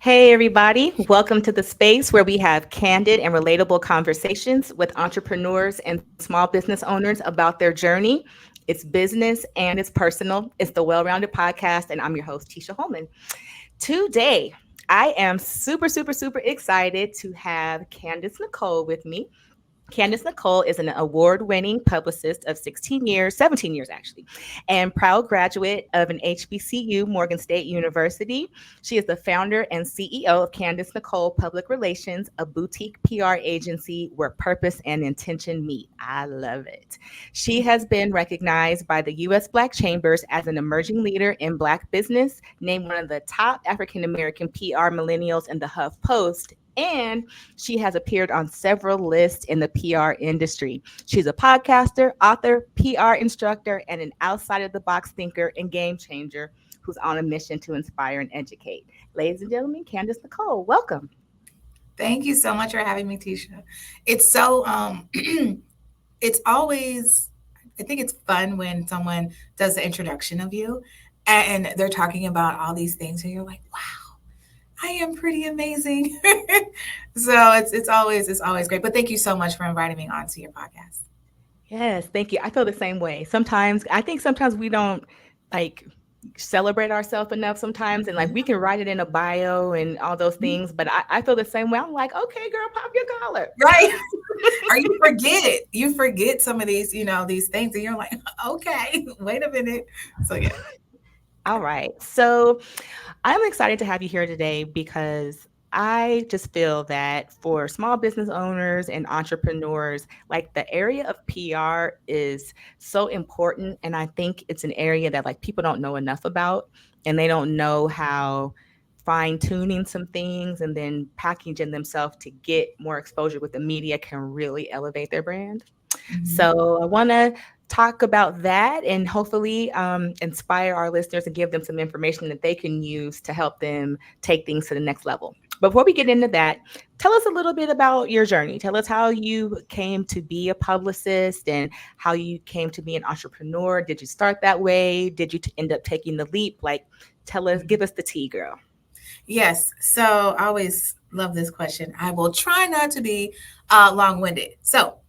Hey, everybody. Welcome to the space where we have candid and relatable conversations with entrepreneurs and small business owners about their journey. It's business and it's personal. It's the Well Rounded Podcast, and I'm your host, Tisha Holman. Today, I am super excited to have Candice Nicole with me. Candice Nicole is an award winning publicist of 16 years, 17 years actually, and proud graduate of an HBCU, Morgan State University. She is the founder and CEO of Candice Nicole Public Relations, a boutique PR agency where purpose and intention meet. I love it. She has been recognized by the U.S. Black Chambers as an emerging leader in Black business, named one of the top African American PR millennials in the Huff Post, and she has appeared on several lists in the PR industry. She's a podcaster, author, PR instructor, and an outside of the box thinker and game changer who's on a mission to inspire and educate. Ladies and gentlemen, Candice Nicole, welcome. Thank you so much for having me, Tisha. It's so it's always I think it's fun when someone does the introduction of you and they're talking about all these things and you're like, wow, I am pretty amazing. So it's always great. But thank you so much for inviting me onto your podcast. Yes, thank you. I feel the same way. I think sometimes we don't like celebrate ourselves enough sometimes, and like we can write it in a bio and all those things, but I feel the same way. I'm like, okay, girl, pop your collar. Right. Or you forget it. You forget some of these things, and you're like, okay, wait a minute. So yeah. All right. So I'm excited to have you here today because I just feel that for small business owners and entrepreneurs, like the area of PR is so important. And I think it's an area that like people don't know enough about, and they don't know how fine tuning some things and then packaging themselves to get more exposure with the media can really elevate their brand. Mhm. So I want to talk about that and hopefully inspire our listeners and give them some information that they can use to help them take things to the next level. Before we get into that, tell us a little bit about your journey. Tell us how you came to be a publicist and how you came to be an entrepreneur. Did you start that way? Did you end up taking the leap? Like, tell us, give us the tea, girl. Yes. So I always love this question. I will try not to be long-winded. So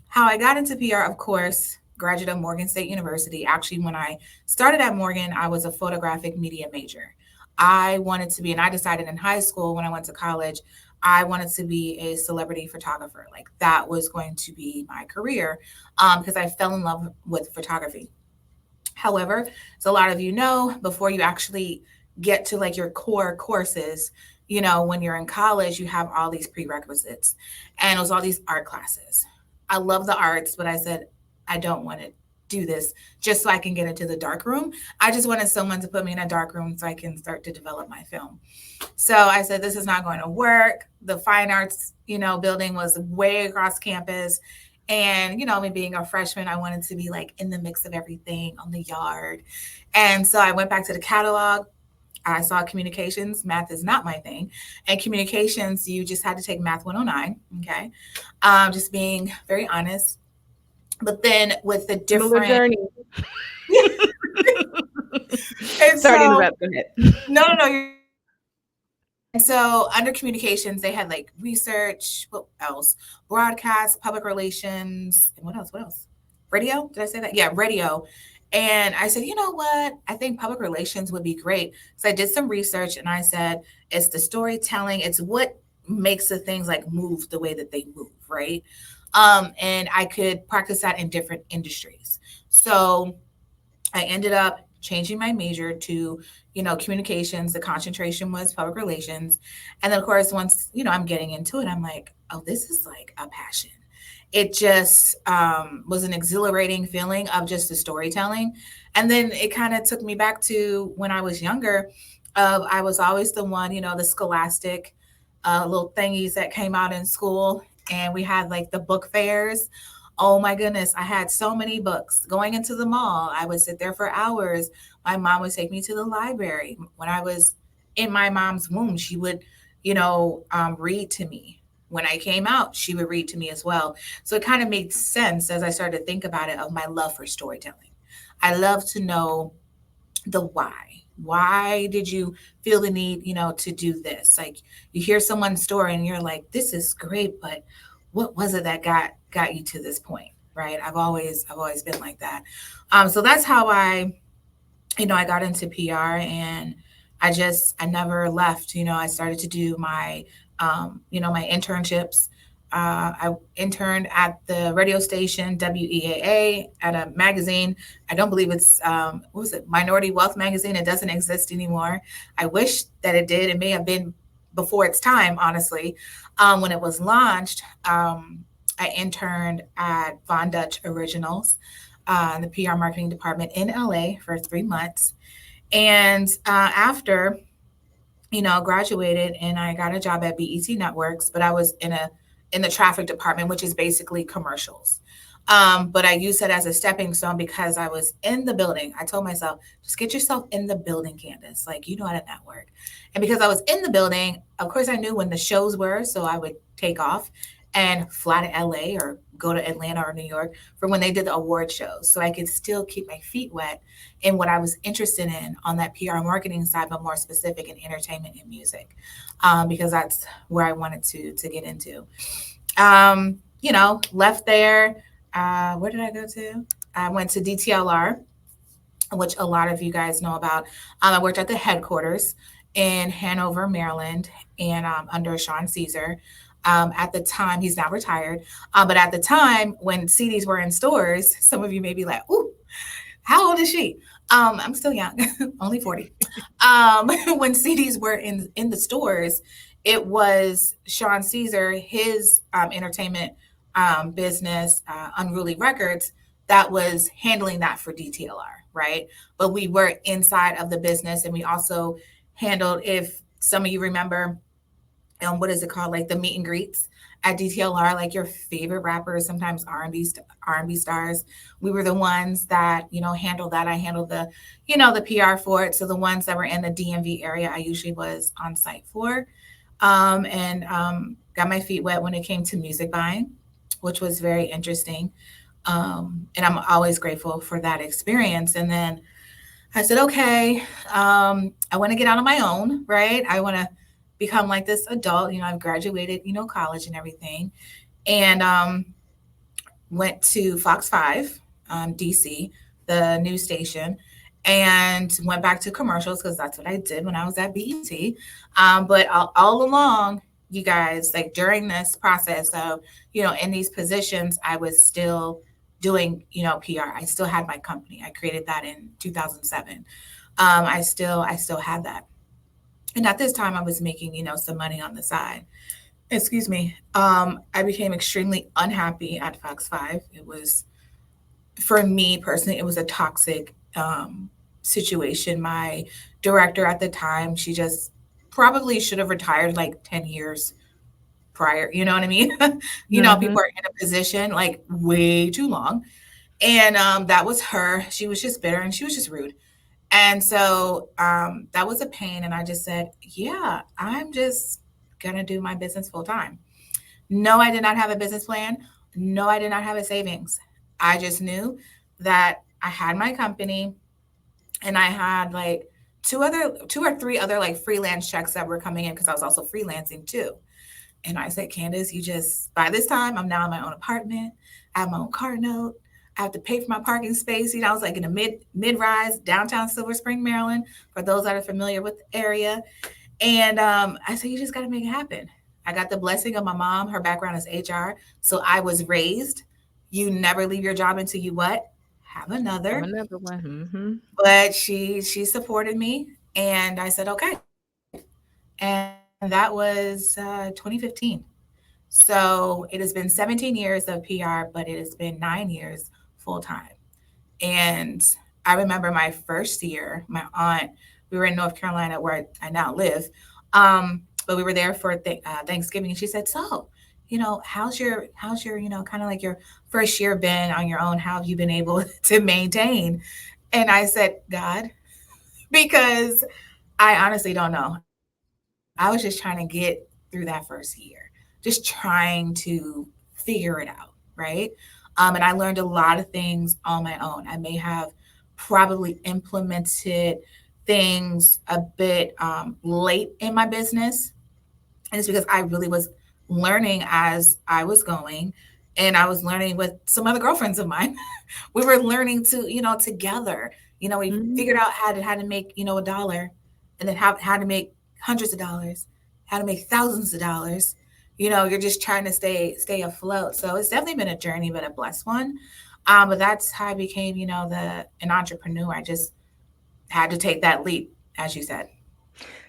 how I got into PR, of course, graduate of Morgan State University. Actually, when I started at Morgan, I was a photographic media major. I wanted to be, and I decided in high school when I went to college, I wanted to be a celebrity photographer. Like that was going to be my career because I fell in love with photography. However, as a lot of you know, before you actually get to like your core courses, when you're in college, you have all these prerequisites and it was all these art classes. I love the arts, but I said, I don't want to do this just so I can get into the dark room. I just wanted someone to put me in a dark room so I can start to develop my film. So I said, this is not going to work. The fine arts, building was way across campus. And, me being a freshman, I wanted to be like in the mix of everything on the yard. And so I went back to the catalog. I saw communications. Math is not my thing. And communications, you just had to take Math 109. Okay. Just being very honest. But then with the Similar different, journey. and Sorry to so, interrupt. Go ahead. no. And so under communications, they had like research, what else? Broadcast, public relations, and what else? What else? Radio? Did I say that? Yeah, radio. And I said, you know what? I think public relations would be great. So I did some research and I said, it's the storytelling, it's what makes the things like move the way that they move, right? And I could practice that in different industries. So I ended up changing my major to, communications. The concentration was public relations. And then, of course, once, I'm getting into it, I'm like, oh, this is like a passion. It just was an exhilarating feeling of just the storytelling. And then it kind of took me back to when I was younger. I was always the one, the scholastic little thingies that came out in school. And we had like the book fairs. Oh my goodness, I had so many books. Going into the mall, I would sit there for hours. My mom would take me to the library. When I was in my mom's womb, she would, read to me. When I came out, she would read to me as well. So it kind of made sense as I started to think about it of my love for storytelling. I love to know the why. Why did you feel the need, to do this? Like, you hear someone's story and you're like, this is great, but what was it that got you to this point? Right. I've always been like that. So that's how I got into PR, and I never left. I started to do my internships. I interned at the radio station WEAA, at a magazine. I don't believe it's what was it, Minority Wealth Magazine. It doesn't exist anymore. I wish that it did. It may have been before its time, honestly. When it was launched, I interned at Von Dutch Originals, in the PR marketing department in LA for 3 months. And after, graduated, and I got a job at BET Networks, but I was in the traffic department, which is basically commercials. But I used it as a stepping stone because I was in the building. I told myself, just get yourself in the building, Candice. Like, you know how to network. And because I was in the building, of course, I knew when the shows were. So I would take off and fly to LA or go to Atlanta or New York for when they did the award shows. So I could still keep my feet wet in what I was interested in on that PR marketing side, but more specific in entertainment and music, because that's where I wanted to get into. Left there. Where did I go to? I went to DTLR, which a lot of you guys know about. I worked at the headquarters in Hanover, Maryland, and under Sean Caesar. At the time, he's now retired, but at the time when CDs were in stores, some of you may be like, "Ooh, how old is she?" I'm still young, only 40. When CDs were in the stores, it was Sean Caesar, his entertainment business, Unruly Records, that was handling that for DTLR, right? But we were inside of the business, and we also handled, if some of you remember, what is it called, like the meet and greets at DTLR, like your favorite rappers, sometimes R&B stars. We were the ones that handled that. I handled the PR for it. So the ones that were in the DMV area, I usually was on site for, and got my feet wet when it came to music buying, which was very interesting. And I'm always grateful for that experience. And then I said, okay, I want to get out on my own, right? I want to become like this adult. I've graduated, college and everything. And went to Fox 5, DC, the news station, and went back to commercials because that's what I did when I was at BET. But all along, you guys, like during this process of, in these positions, I was still doing, PR. I still had my company. I created that in 2007. I still had that. And at this time I was making, some money on the side. Excuse me. I became extremely unhappy at Fox 5. It was, for me personally, it was a toxic situation. My director at the time, she just probably should have retired like 10 years prior. You know what I mean? Mm-hmm. People are in a position like way too long. And that was her. She was just bitter and she was just rude. And so that was a pain. And I just said, yeah, I'm just going to do my business full time. No, I did not have a business plan. No, I did not have a savings. I just knew that I had my company and I had like two or three other like freelance checks that were coming in because I was also freelancing too. And I said, Candice, by this time, I'm now in my own apartment. I have my own car note. I have to pay for my parking space. I was like in a mid-rise downtown Silver Spring, Maryland, for those that are familiar with the area. And I said, you just got to make it happen. I got the blessing of my mom. Her background is HR. So I was raised, you never leave your job until you what? Have Have another. another one. Mm-hmm. But she supported me. And I said, okay. And that was 2015. So it has been 17 years of PR, but it has been 9 years full time. And I remember my first year, my aunt, we were in North Carolina where I now live, but we were there for Thanksgiving, and she said, "So, how's your, kind of like your first year been on your own? How have you been able to maintain?" And I said, "God," because I honestly don't know. I was just trying to get through that first year, just trying to figure it out, right? And I learned a lot of things on my own. I may have probably implemented things a bit late in my business. And it's because I really was learning as I was going. And I was learning with some other girlfriends of mine. We were learning to, together. We Mhm. figured out how to make, a dollar, and then how to make hundreds of dollars, how to make thousands of dollars. You're just trying to stay afloat. So it's definitely been a journey, but a blessed one. But that's how I became, an entrepreneur. I just had to take that leap, as you said.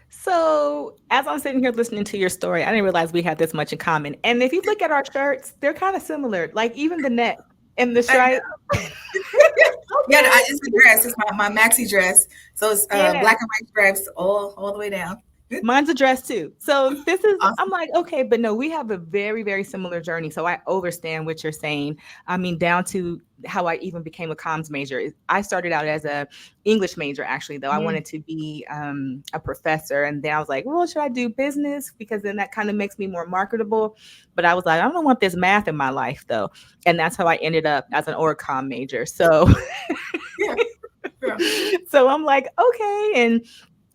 So, as I'm sitting here listening to your story, I didn't realize we had this much in common. And if you look at our shirts, they're kind of similar, like even the neck and the I stripe. Yeah, Okay. it's a dress. It's my maxi dress. So it's Yeah. black and white stripes all the way down. Mine's a dress too. So this is, I'm Awesome. like, okay, but no, we have a very, very similar journey. So I understand what you're saying. I mean, down to how I even became a comms major. I started out as a English major, actually, though. I Mm, wanted to be a professor. And then I was like, well, should I do business? Because then that kind of makes me more marketable. But I was like, I don't want this math in my life, though. And that's how I ended up as an org major. So, yeah, yeah, so I'm like, okay. And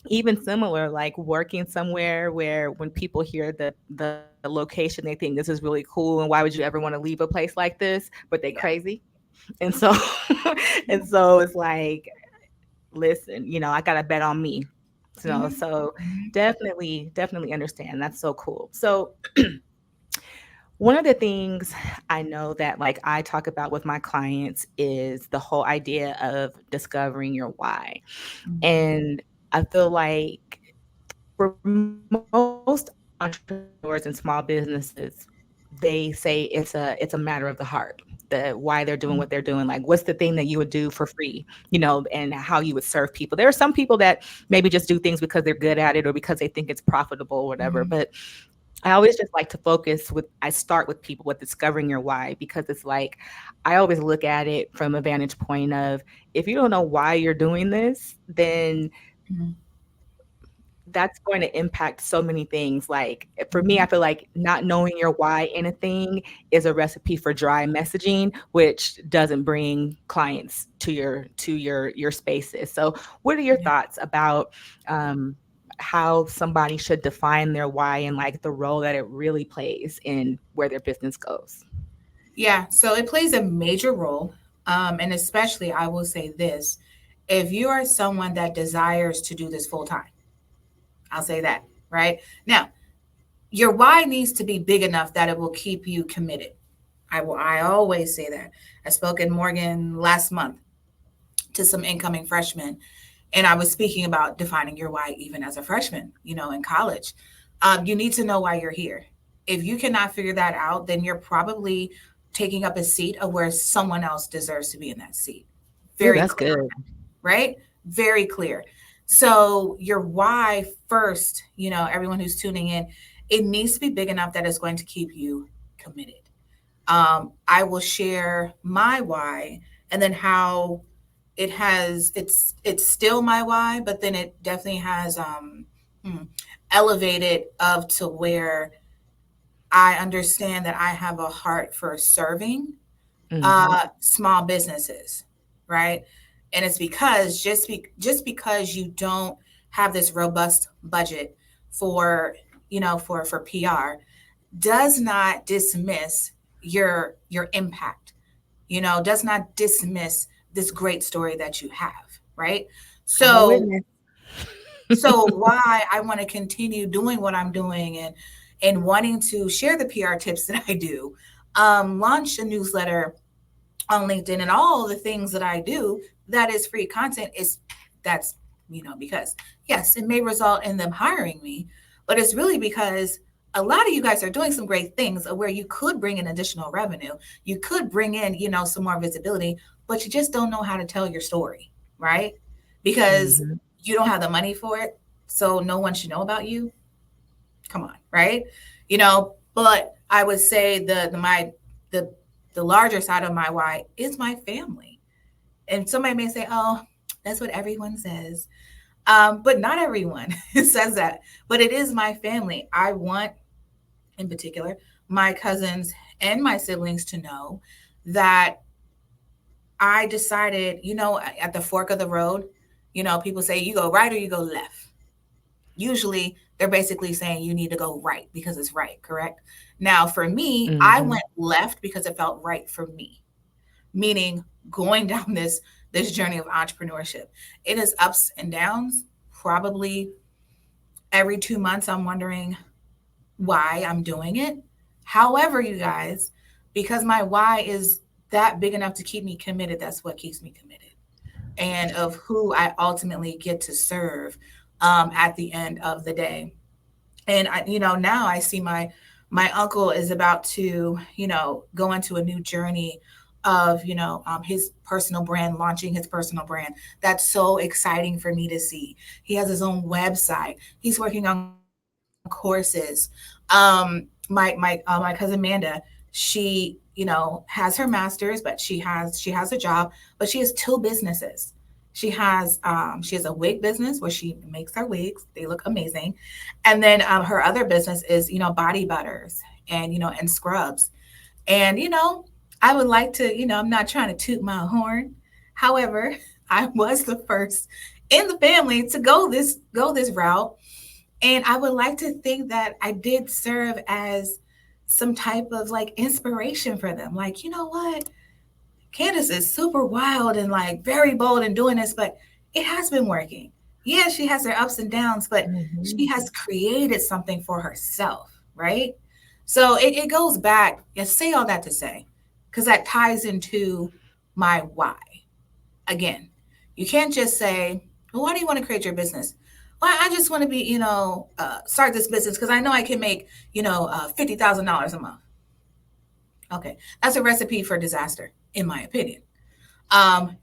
even similar, like working somewhere where when people hear the location, they think this is really cool, and why would you ever want to leave a place like this? But they yeah. crazy, and so and so it's like, listen, I got to bet on me. Hmm. So Hmm. definitely understand. That's so cool. So one of the things I know that like I talk about with my clients is the whole idea of discovering your why. And I feel like for most entrepreneurs and small businesses, they say it's a matter of the heart, the why they're doing what they're doing. Like, what's the thing that you would do for free, and how you would serve people. There are some people that maybe just do things because they're good at it or because they think it's profitable or whatever. But Hmm. I always just like to focus with, I start with people with discovering your why, because it's like, I always look at it from a vantage point of, if you don't know why you're doing this, then that's going to impact so many things. Like for me, I Hmm. feel like not knowing your why in a thing is a recipe for dry messaging, which doesn't bring clients to your spaces. So, what are your Yeah. thoughts about um, how somebody should define their why and like the role that it really plays in where their business goes? Yeah. So it plays a major role. And especially, I will say this, if you are someone that desires to do this full time, I'll say that, right? Now, your why needs to be big enough that it will keep you committed. I always say that. I spoke in Morgan last month to some incoming freshmen, and I was speaking about defining your why even as a freshman, in college. You need to know why you're here. If you cannot figure that out, then you're probably taking up a seat of where someone else deserves to be in that seat. Ooh, Very that's clear, good. right? Very clear. So your why first, everyone who's tuning in, it needs to be big enough that it's going to keep you committed. I will share my why, and then how it's still my why, but then it definitely has hmm, elevated up to where I understand that I have a heart for serving Hmm. small businesses, right? And it's because just because you don't have this robust budget for for PR does not dismiss your impact, does not dismiss this great story that you have, right? I'm a So witness. why I want to continue doing what I'm doing, and wanting to share the PR tips that I do, launch a newsletter on LinkedIn, and all the things that I do that is free content, is that's because yes, it may result in them hiring me, but it's really because a lot of you guys are doing some great things where you could bring in additional revenue, you could bring in some more visibility, but you just don't know how to tell your story, right? Because Hmm. you don't have the money for it, so no one should know about you. Come on, right? But I would say the the larger side of my why is my family. And somebody may say, "Oh, that's what everyone says," but not everyone says that. But it is my family. I want, in particular, my cousins and my siblings to know that I decided, at the fork of the road, People say you go right or you go left. Usually they're basically saying you need to go right because it's right, correct? Now, for me, I Mhm. went left because it felt right for me, meaning going down this journey of entrepreneurship. It is ups and downs. Probably every 2 months, I'm wondering why I'm doing it. However, you guys, because my why is that big enough to keep me committed, that's what keeps me committed, and of who I ultimately get to serve at the end of the day. And now I see my uncle is about to go into a new journey of his personal brand, launching his personal brand. That's so exciting for me to see. He has his own website. He's working on courses. My cousin Amanda, she has her master's, but she has a job, but she has two businesses. She has a wig business where she makes her wigs. They look amazing. And then her other business is body butters and scrubs. And I would like to, I'm not trying to toot my horn. However, I was the first in the family to go this route, and I would like to think that I did serve as some type of like inspiration for them. Like, you know what? Candace is super wild and like very bold in doing this, but it has been working. Yeah, she has her ups and downs, but she Mhm. has created something for herself, right? So it goes back. I say all that to say, because that ties into my why. Again, you can't just say, well, why do you want to create your business? Well, I just want to be, start this business because I know I can make, $50,000 a month. Okay, that's a recipe for disaster, in my opinion.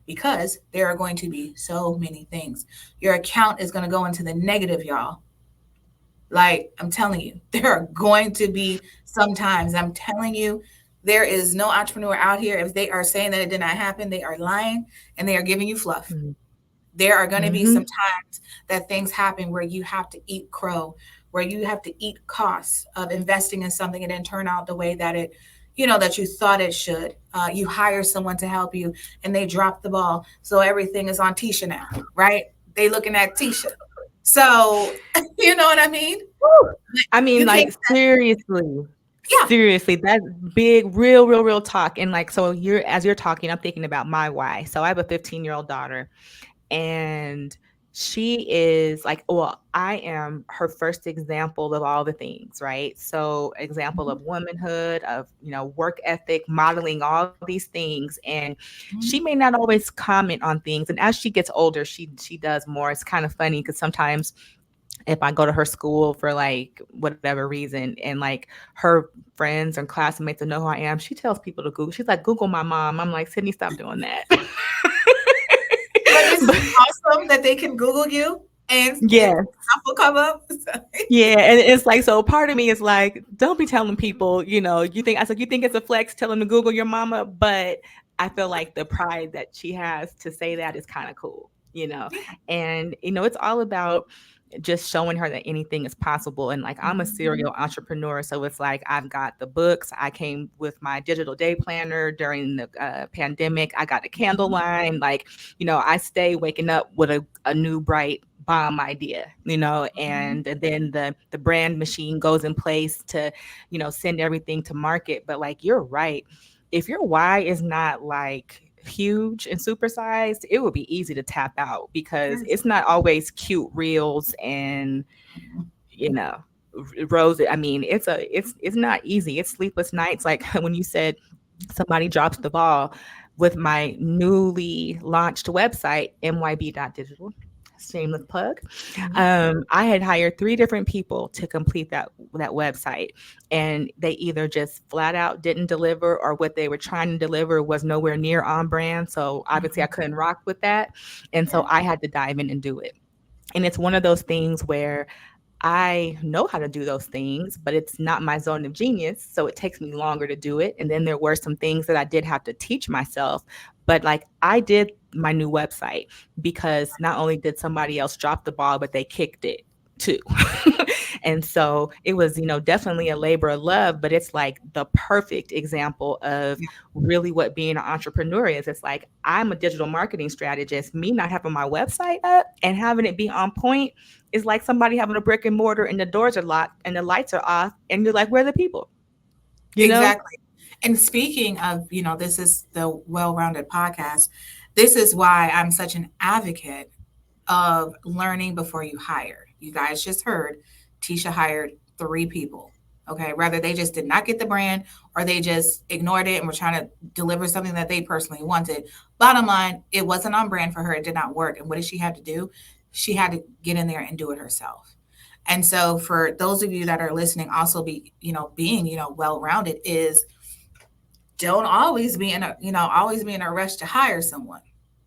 Because there are going to be so many things. Your account is going to go into the negative, y'all. Like, I'm telling you, there are going to be sometimes, I'm telling you, there is no entrepreneur out here. If they are saying that it did not happen, they are lying and they are giving you fluff. Mhm. There are going to be some Mhm. times that things happen where you have to eat crow, where you have to eat costs of investing in something and then turn out the way that that you thought it should. You hire someone to help you and they drop the ball. So everything is on Tisha now, right? They looking at Tisha. So, you know what I mean? Woo. I mean, You can't, like, seriously, yeah. seriously, that's big, real, real, real talk. And like, so as you're talking, I'm thinking about my why. So I have a 15-year-old daughter, and she is like, well, I am her first example of all the things, right? So example Mhm, of womanhood, of work ethic, modeling all these things. And she mhm, may not always comment on things, and as she gets older, she does more. It's kind of funny because sometimes if I go to her school for like whatever reason, and like her friends and classmates that know who I am, she tells people to Google. She's like, Google my mom. I'm like, Sydney, stop doing that. but isn't But it awesome that they can Google you and yeah, stuff will come up? yeah, and it's like, so part of me is like, don't be telling people, you think it's a flex, tell them to Google your mama, but I feel like the pride that she has to say that is kind of cool. Yeah. And it's all about just showing her that anything is possible. And like, I'm a Mhm, serial entrepreneur, so it's like, I've got the books. I came with my digital day planner during the pandemic. I got a candle mhm, line. Like, I stay waking up with a new bright bomb idea, mhm. and then the brand machine goes in place to send everything to market. But like, you're right, if your why is not like huge and supersized, it would be easy to tap out because Yes. it's not always cute reels and Mhm, you know roses. I mean, it's not easy. It's sleepless nights. Like when you said somebody drops the ball with my newly launched website, myb.digital. Shameless plug. mhm, I had hired 3 different people to complete that website, and they either just flat out didn't deliver, or what they were trying to deliver was nowhere near on brand. So obviously, I mhm. couldn't rock with that, and Yeah. so I had to dive in and do it. And it's one of those things where I know how to do those things, but it's not my zone of genius. So it takes me longer to do it. And then there were some things that I did have to teach myself. But like, I did my new website because not only did somebody else drop the ball, but they kicked it too. And so it was, definitely a labor of love, but it's like the perfect example of really what being an entrepreneur is. It's like, I'm a digital marketing strategist. Me not having my website up and having it be on point is like somebody having a brick and mortar and the doors are locked and the lights are off. And you're like, where are the people? You know? Exactly. And speaking of, this is the well-rounded podcast. This is why I'm such an advocate of learning before you hire. You guys just heard Tisha hired 3 people. Okay. Whether they just did not get the brand or they just ignored it and were trying to deliver something that they personally wanted. Bottom line, it wasn't on brand for her. It did not work. And what did she have to do? She had to get in there and do it herself. And so for those of you that are listening, also being, well-rounded is don't always be in a rush to hire someone.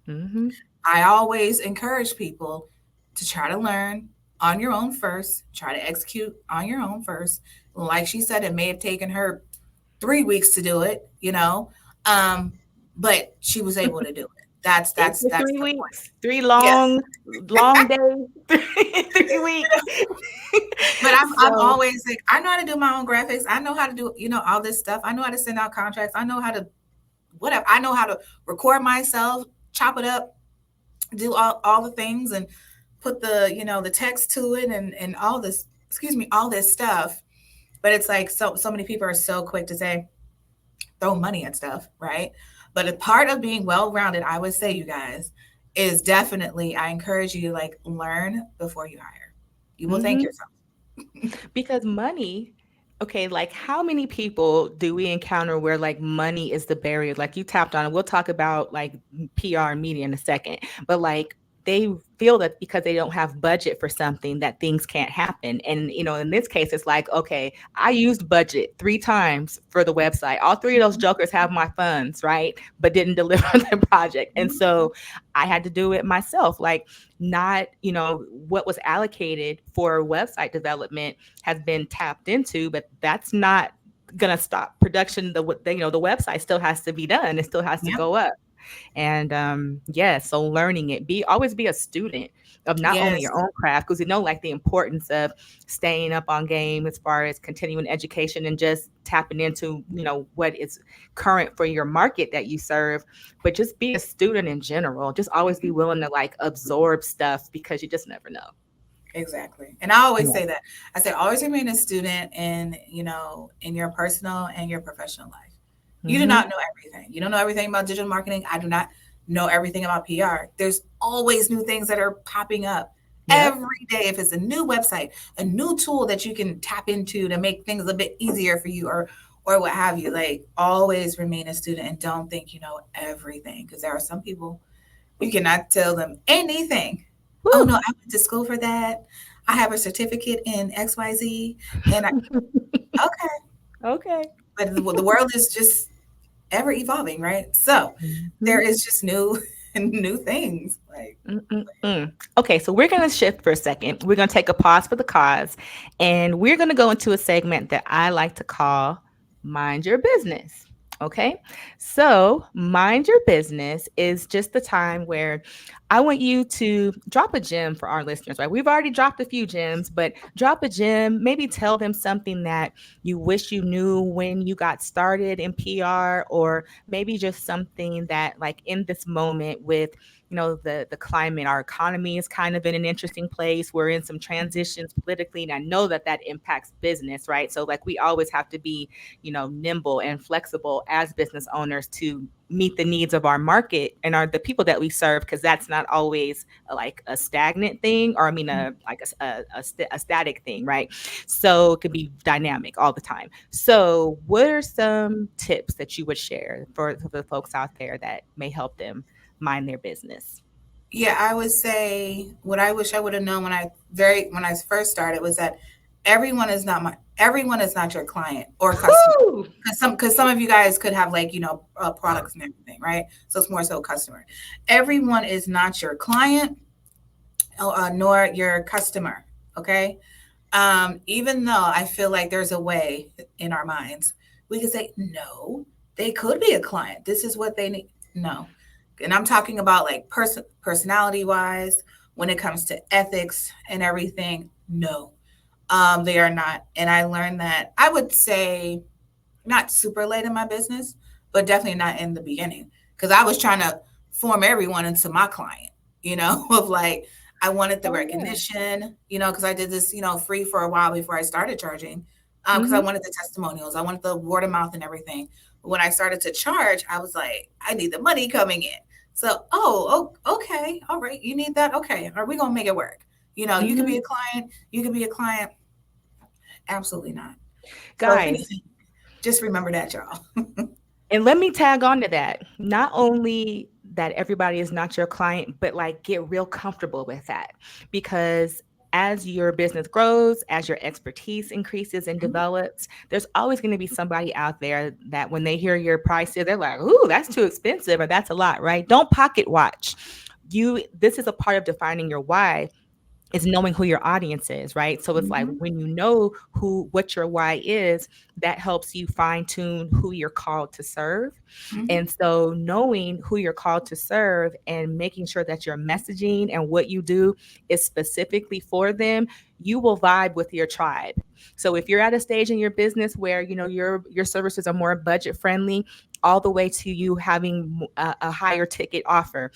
Mm-hmm. I always encourage people to try to learn on your own first, try to execute on your own first. Like she said, it may have taken her 3 weeks to do it, but she was able to do it. That's It that's took that's three the point. weeks, three Yes. long days, 3 weeks. But I'm So, always like, I know how to do my own graphics. I know how to do, all this stuff. I know how to send out contracts. I know how to whatever. I know how to record myself, chop it up, do all the things and put the text to it and all this, all this stuff. But it's like so many people are so quick to say, throw money at stuff, right? But a part of being well-rounded, I would say, you guys, is definitely I encourage you to like learn before you hire. You will thank mhm. yourself. Because money, okay, like how many people do we encounter where like money is the barrier? Like you tapped on it. We'll talk about like PR and media in a second, but like they feel that because they don't have budget for something that things can't happen. And in this case, it's like, okay, I used budget 3 times for the website. All 3 of those jokers have my funds, right? But didn't deliver the project. And so I had to do it myself. Like not, what was allocated for website development has been tapped into, but that's not gonna stop production. The website still has to be done. It still has to Yep. go up. And yeah, so learning it, always be a student of not only Yes. your own craft, because like the importance of staying up on game as far as continuing education and just tapping into what is current for your market that you serve, but just be a student in general. Just always be willing to like absorb stuff because you just never know. Exactly. And I always Yeah. say that. I say always remain a student in your personal and your professional life. You do Mm-hmm. not know everything. You don't know everything about digital marketing. I do not know everything about PR. There's always new things that are popping up Yep. every day. If it's a new website, a new tool that you can tap into to make things a bit easier for you or what have you, like always remain a student and don't think you know everything because there are some people you cannot tell them anything. Oh Woo. no, I went to school for that. I have a certificate in XYZ. And okay, Okay. but the world is just ever evolving, right? So there Mhm. is just new new things. Like Mm-mm-mm. Okay, so we're going to shift for a second. We're going to take a pause for the cause, and we're going to go into a segment that I like to call Mind Your Business. Okay, so Mind Your Business is just the time where I want you to drop a gem for our listeners, right? We've already dropped a few gems, but drop a gem, maybe tell them something that you wish you knew when you got started in PR, or maybe just something that, like, in this moment with the climate, our economy is kind of in an interesting place. We're in some transitions politically, and I know that that impacts business, right? So like we always have to be nimble and flexible as business owners to meet the needs of our market and the people that we serve, because that's not always like a stagnant thing, or I mean a static thing, right? So it can be dynamic all the time. So what are some tips that you would share for the folks out there that may help them mind their business? yeah, I would say what I wish I would have known when I first started was that everyone is not your client or customer. Woo! Because some of you guys could have like products and everything, right? So it's more so customer. Everyone is not your client nor your customer. Okay. Even though I feel like there's a way in our minds, we could say, no, they could be a client. This is what they need. No. And I'm talking about like personality wise, when it comes to ethics and everything, no, they are not. And I learned that, I would say, not super late in my business, but definitely not in the beginning, because I was trying to form everyone into my client, of like, I wanted the Oh yeah. recognition, because I did this, free for a while before I started charging, because I Hmm. wanted the testimonials, I wanted the word of mouth and everything. But when I started to charge, I was like, I need the money coming in. So, okay, all right, you need that, okay, are we gonna make it work? You could Hmm. be a client, you could be a client. Absolutely not. So if Guys, anything, just remember that, y'all. and let me tag on to that. Not only that everybody is not your client, but like get real comfortable with that. Because as your business grows, as your expertise increases and develops, there's always going to be somebody out there that when they hear your prices, they're like, ooh, that's too expensive or that's a lot, right? Don't pocket watch. This is a part of defining your why, is knowing who your audience is, right? So it's like Mhm, when you know what your why is, that helps you fine tune who you're called to serve. mhm, And so knowing who you're called to serve and making sure that your messaging and what you do is specifically for them, you will vibe with your tribe. So if you're at a stage in your business where your services are more budget friendly, all the way to you having a higher ticket offer,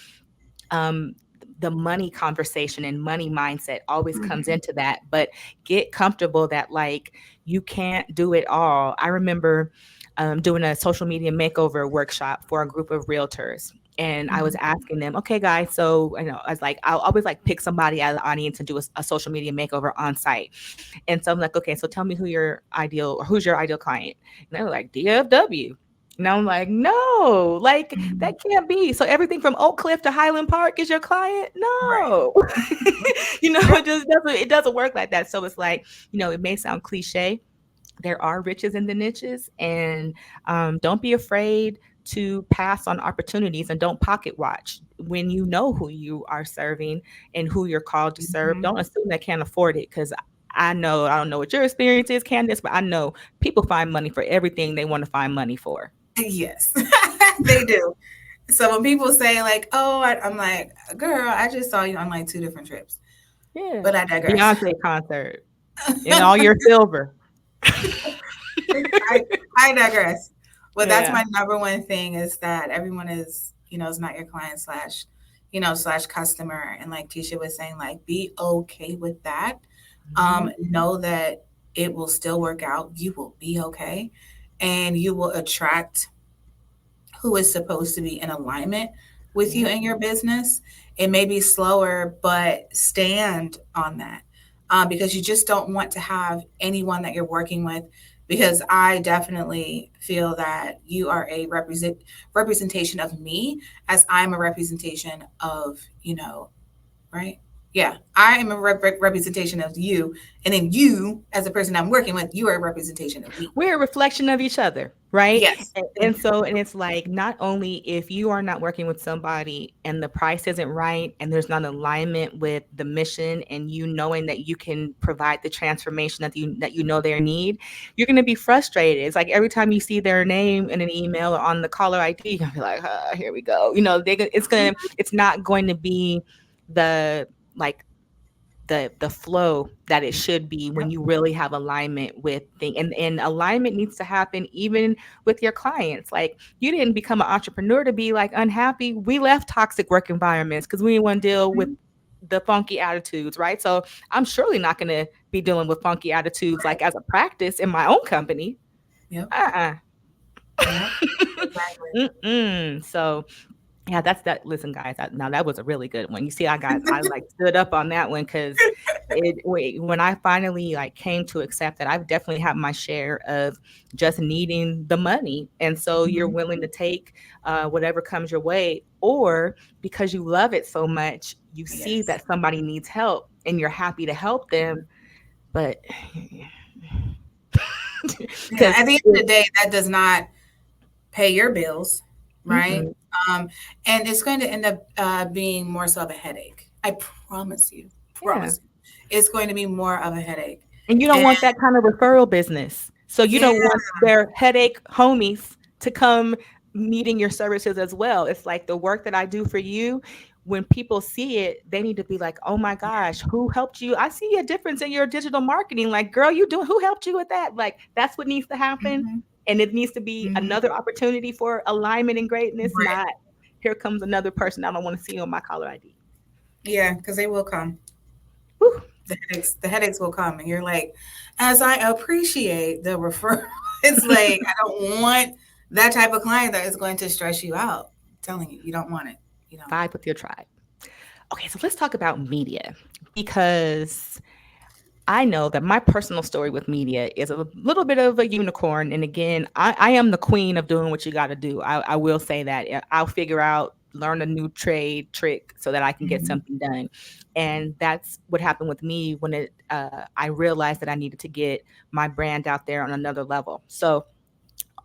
um, the money conversation and money mindset always comes mhm, into that. But get comfortable that like you can't do it all. I remember doing a social media makeover workshop for a group of realtors. And I was mhm. asking them, okay, guys, so I was like, I'll always like pick somebody out of the audience and do a social media makeover on site. And so I'm like, okay, so tell me who's your ideal client. And they were like, DFW. And I'm like, no, like Mhm. that can't be. So everything from Oak Cliff to Highland Park is your client? Right. No. Mhm. It just doesn't work like that. So it's like, it may sound cliche. There are riches in the niches, and don't be afraid to pass on opportunities and don't pocket watch when you know who you are serving and who you're called to serve. Mhm. Don't assume they can't afford it, because I don't know what your experience is, Candice, but I know people find money for everything they want to find money for. Yes, they do. So when people say like, "Oh," I'm like, "Girl, I just saw you on like two different trips." Yeah. But I digress. Beyonce concert in all your silver. I I digress. But that's Yeah. my number one thing, is that everyone is not your client slash, slash customer. And like Tisha was saying, like, be okay with that. Mhm. Know that it will still work out. You will be okay, and you will attract who is supposed to be in alignment with you Yep. and your business. It may be slower, but stand on that, because you just don't want to have anyone that you're working with. Because I definitely feel that you are a representation of me, as I'm a representation of, right? Yeah, I am a representation of you, and then you, as a person I'm working with, you are a representation of me. We're a reflection of each other, right? Yes. And it's like, not only if you are not working with somebody and the price isn't right and there's not alignment with the mission and you knowing that you can provide the transformation that you know their need, you're going to be frustrated. It's like every time you see their name in an email or on the caller ID, you're going to be like, here we go. It's not going to be the like the flow that it should be when Yep. you really have alignment with thing, and alignment needs to happen even with your clients. Like, you didn't become an entrepreneur to be like unhappy. We left toxic work environments because we didn't want to deal with Mhm. the funky attitudes, right? So I'm surely not going to be dealing with funky attitudes Right. like as a practice in my own company. Yep. uh-uh Yep. Exactly. So yeah, that's that. Listen, guys, now that was a really good one. You see, I like stood up on that one because when I finally like came to accept that I've definitely had my share of just needing the money, and so you're Mhm. willing to take whatever comes your way, or because you love it so much, you see Yes. that somebody needs help and you're happy to help them, but Yeah. because At the end of the day, that does not pay your bills, right? mm-mm, Um, and it's going to end up being more so of a headache. I promise you. yeah. Promise you. It's going to be more of a headache. And you don't And want that kind of referral business. So you yeah, don't want their headache homies to come, needing your services as well. It's like the work that I do for you. When people see it, they need to be like, "Oh my gosh, who helped you? I see a difference in your digital marketing. Like, girl, you doing? Who helped you with that?" Like, that's what needs to happen, Mm-hmm. and it needs to be Mm-hmm. another opportunity for alignment and greatness. Right. Not here comes another person I don't want to see on my caller ID. Yeah, because they will come. Whew. The headaches will come, and you're like, as I appreciate the referral, it's like I don't want that type of client that is going to stress you out. I'm telling you, you don't want it. You don't. Vibe with your tribe. Okay, so let's talk about media because I know that my personal story with media is a little bit of a unicorn. And again, I am the queen of doing what you got to do. I will say that. I'll figure out, learn a new trade trick so that I can get Mhm. something done. And that's what happened with me when I realized that I needed to get my brand out there on another level. So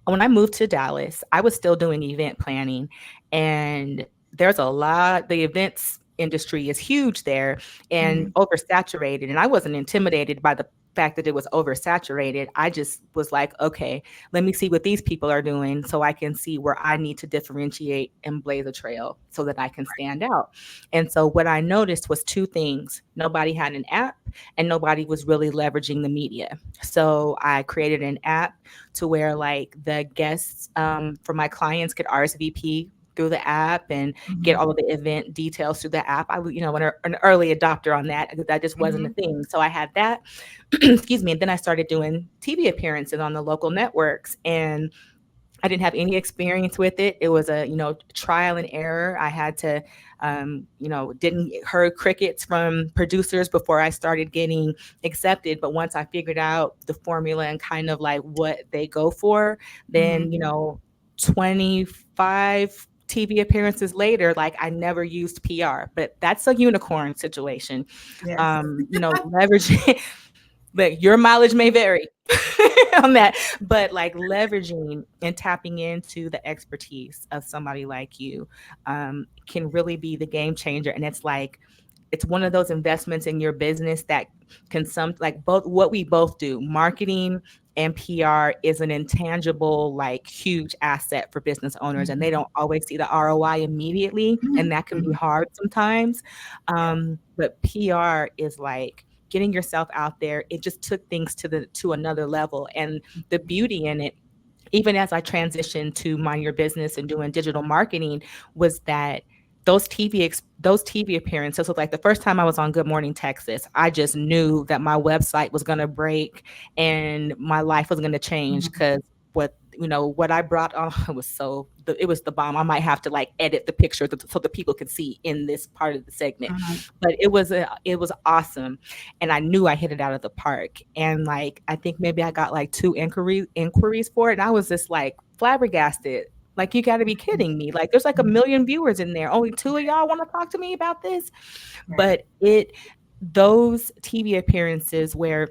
when I moved to Dallas, I was still doing event planning, and there's a lot, the events industry is huge there and Mhm. oversaturated. And I wasn't intimidated by the fact that it was oversaturated. I just was like, okay, let me see what these people are doing so I can see where I need to differentiate and blaze a trail so that I can stand out. And so what I noticed was two things. Nobody had an app and nobody was really leveraging the media. So I created an app to where like the guests for my clients could RSVP through the app and get Mhm. all of the event details through the app. I was, an early adopter on that. That just wasn't a Mhm. thing. So I had that. Excuse me. And then I started doing TV appearances on the local networks. And I didn't have any experience with it. It was a, trial and error. I had to, didn't heard crickets from producers before I started getting accepted. But once I figured out the formula and kind of like what they go for, then, Mhm. 25 TV appearances later, like I never used PR, but that's a unicorn situation. Yes. Leveraging, but your mileage may vary on that, but like leveraging and tapping into the expertise of somebody like you can really be the game changer. And it's one of those investments in your business that can like both what we both do, marketing and PR is an intangible, like huge asset for business owners, and they Mhm. don't always see the ROI immediately, and Mhm. that can be Mhm. hard sometimes. Yeah. But PR is like getting yourself out there. It just took things to another level, and the beauty in it, even as I transitioned to mind your business and doing digital marketing, was that those TV appearances. So like the first time I was on Good Morning Texas, I just knew that my website was going to break and my life was going to change Mhm. because what I brought on it was the bomb. I might have to like edit the picture so the people could see in this part of the segment, Mhm. but it was awesome, and I knew I hit it out of the park. And like I think maybe I got like two inquiries for it, and I was just like flabbergasted. Like, you got to be kidding me. Like, there's like a Mhm. million viewers in there. Only two of y'all want to talk to me about this. Right. But those TV appearances where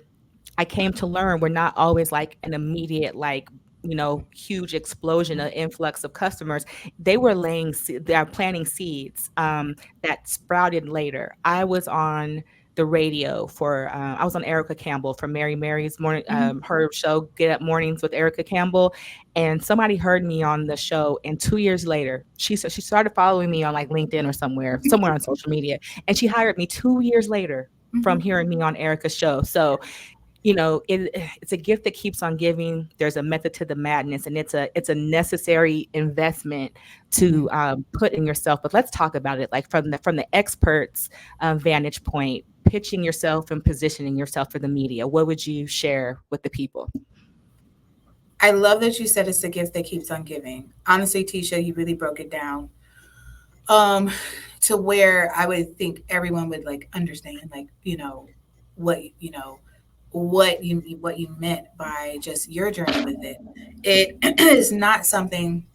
I came to learn were not always like an immediate, like, huge explosion, of influx of customers. They are planting seeds that sprouted later. I was on Erica Campbell from Mary Mary's morning, Mhm. her show, Get Up Mornings with Erica Campbell. And somebody heard me on the show. And 2 years later, she started following me on like LinkedIn or somewhere on social media. And she hired me 2 years later from Mhm. hearing me on Erica's show. So it's a gift that keeps on giving. There's a method to the madness, and it's a necessary investment Mhm. to put in yourself. But let's talk about it, like from the experts' vantage point, pitching yourself and positioning yourself for the media. What would you share with the people? I love that you said it's a gift that keeps on giving. Honestly, Tisha, you really broke it down um to where I would think everyone would like understand, like, what what you meant by just your journey with it. It is not something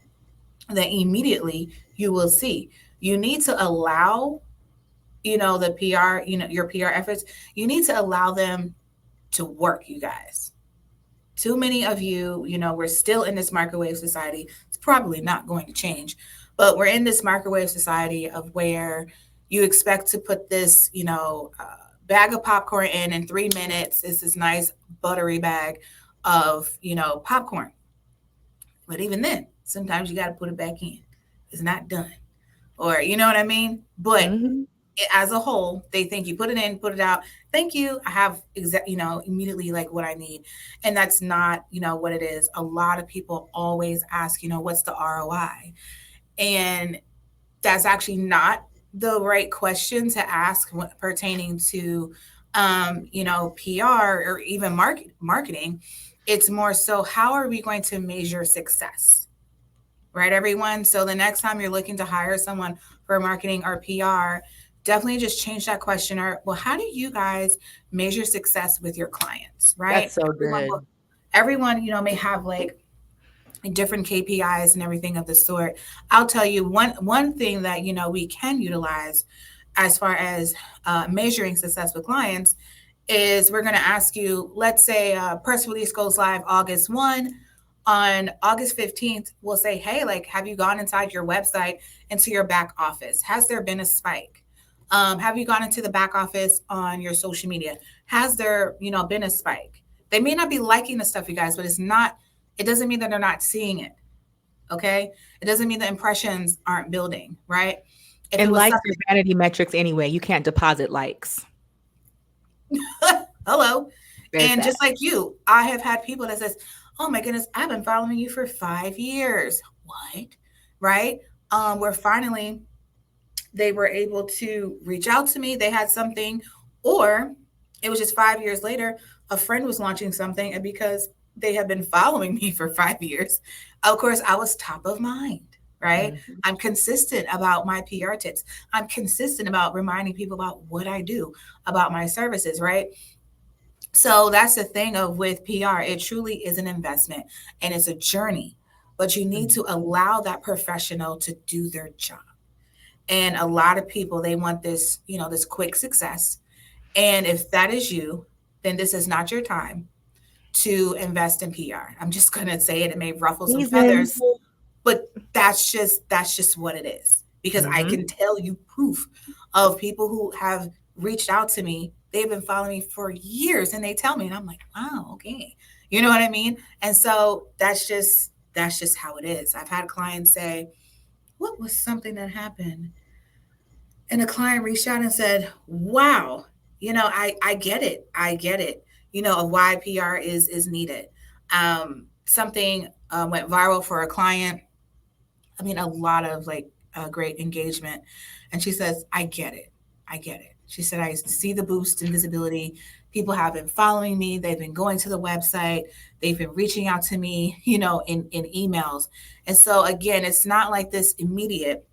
that immediately you will see. You need to allow, the PR, your PR efforts, you need to allow them to work, you guys. Too many of you, we're still in this microwave society. It's probably not going to change, but we're in this microwave society of where you expect to put this, bag of popcorn in 3 minutes. It's this nice buttery bag of, popcorn. But even then, sometimes you got to put it back in. It's not done. Or, you know what I mean? But Hmm. as a whole, they think you put it in, put it out. Thank you. I have immediately like what I need. And that's not, what it is. A lot of people always ask, what's the ROI? And that's actually not the right question to ask pertaining to, PR or even marketing. It's more so, how are we going to measure success? Right, everyone? So the next time you're looking to hire someone for marketing or PR, definitely just change that question. Or, well, how do you guys measure success with your clients? That's Right? so Everyone, good. everyone, may have like different KPIs and everything of the sort. I'll tell you one thing that we can utilize as far as measuring success with clients is we're going to ask you, let's say press release goes live August 1. On August 15th, we'll say, hey, like, have you gone inside your website into your back office? Has there been a spike? Have you gone into the back office on your social media? Has there, been a spike? They may not be liking the stuff, you guys, but it doesn't mean that they're not seeing it. Okay. It doesn't mean the impressions aren't building, right? If it And was likes are something, vanity metrics anyway. You can't deposit likes. hello. There's And that. just like you, I have had people that says, oh my goodness, I've been following you for 5 years. What? Right? Where finally they were able to reach out to me. They had something, or it was just 5 years later, a friend was launching something, and because they had been following me for 5 years, of course, I was top of mind. Right. Mhm. I'm consistent about my PR tips. I'm consistent about reminding people about what I do, about my services. Right. So that's the thing of with PR. It truly is an investment and it's a journey, but you need to Mhm. allow that professional to do their job. And a lot of people, they want this, this quick success. And if that is you, then this is not your time to invest in PR. I'm just going to say it. It may ruffle some Seasons. feathers, but that's just what it is. Because I Hmm. can tell you proof of people who have reached out to me. They've been following me for years and they tell me, and I'm like, wow, okay. You know what I mean? And so that's just how it is. I've had clients say, what was something that happened? And a client reached out and said, wow, I get it. I get it, of why PR is needed. Something went viral for a client. I mean, a lot of like great engagement. And she says, I get it. I get it. She said, I see the boost in visibility. People have been following me. They've been going to the website. They've been reaching out to me, in emails. And so, again, it's not like this immediate.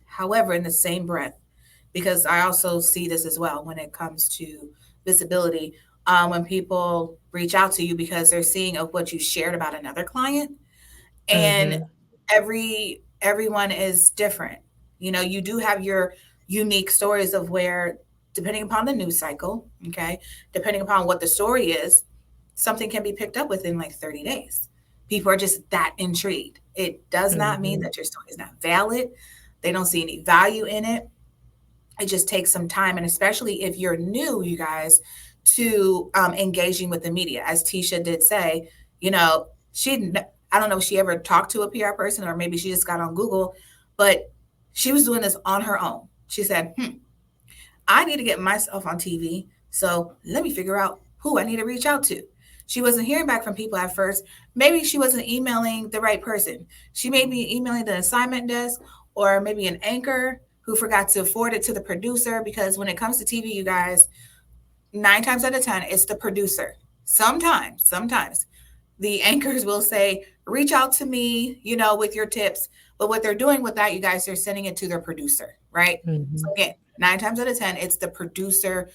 However, in the same breath, because I also see this as well when it comes to visibility, when people reach out to you because they're seeing of what you shared about another client, and Hmm. everyone is different. You do have your unique stories of where, depending upon the news cycle, okay, depending upon what the story is, something can be picked up within like 30 days. People are just that intrigued. It does not mean Hmm. that your story is not valid. They don't see any value in it. It just takes some time, and especially if you're new, you guys, to engaging with the media. As Tisha did say, she, I don't know if she ever talked to a PR person or maybe she just got on Google, but she was doing this on her own. She said, I need to get myself on TV, so let me figure out who I need to reach out to. She wasn't hearing back from people at first. Maybe she wasn't emailing the right person. She may be emailing the assignment desk or maybe an anchor who forgot to forward it to the producer, because when it comes to TV, you guys, 9 times out of 10, it's the producer. Sometimes the anchors will say, reach out to me, with your tips. But what they're doing with that, you guys, they're sending it to their producer, right? So Hmm. again, 9 times out of 10, it's the producer